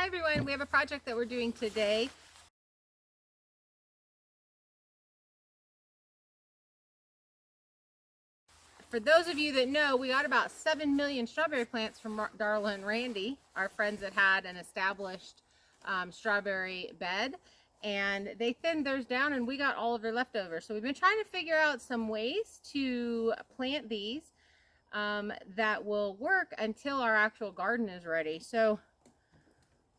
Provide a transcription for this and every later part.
Hi everyone, we have a project that we're doing today. For those of you that know, we got about 7 million strawberry plants from Darla and Randy, our friends that had an established strawberry bed, and they thinned theirs down and we got all of their leftovers. So we've been trying to figure out some ways to plant these that will work until our actual garden is ready. So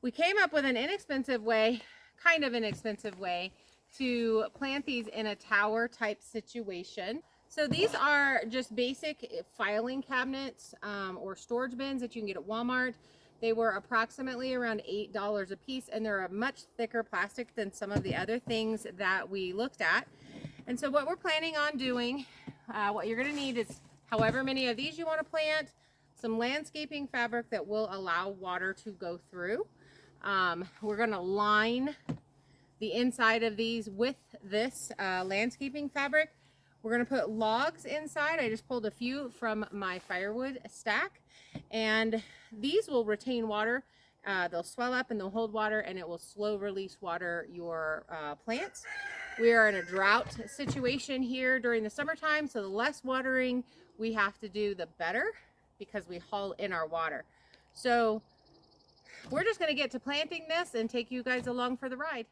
we came up with an inexpensive way, kind of inexpensive way, to plant these in a tower type situation. So these are just basic filing cabinets or storage bins that you can get at Walmart. They were approximately around $8 a piece, and they're a much thicker plastic than some of the other things that we looked at. And so what we're planning on doing, what you're gonna need is however many of these you wanna plant, some landscaping fabric that will allow water to go through. We're gonna line the inside of these with this landscaping fabric. We're gonna put logs inside. I just pulled a few from my firewood stack, and these will retain water. They'll swell up and they'll hold water, and it will slow release water your plants. We are in a drought situation here during the summertime, so the less watering we have to do, the better, because we haul in our water. So we're just gonna get to planting this and take you guys along for the ride.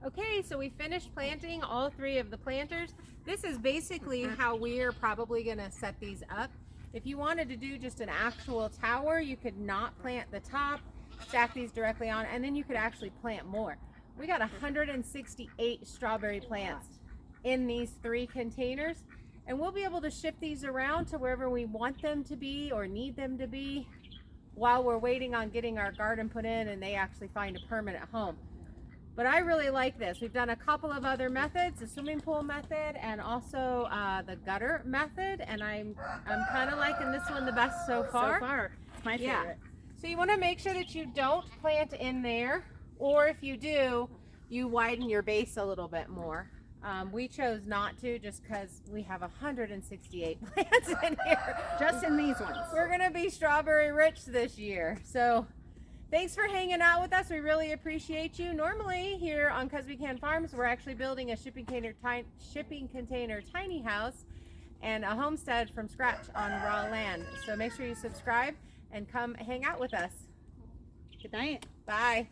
Okay, so we finished planting all 3 of the planters. This is basically how we are probably going to set these up. If you wanted to do just an actual tower, you could not plant the top, stack these directly on, and then you could actually plant more. We got 168 strawberry plants in these 3 containers, and we'll be able to ship these around to wherever we want them to be or need them to be while we're waiting on getting our garden put in and they actually find a permanent home. But I really like this. We've done a couple of other methods, the swimming pool method and also the gutter method, and I'm kind of liking this one the best so far. So far, it's my favorite. So you want to make sure that you don't plant in there, or if you do, you widen your base a little bit more. We chose not to just because we have 168 plants in here. Just in these ones. We're going to be strawberry rich this year. So thanks for hanging out with us. We really appreciate you. Normally here on 'Cause We Can Farms, we're actually building a shipping container tiny house and a homestead from scratch on raw land. So make sure you subscribe and come hang out with us. Good night. Bye.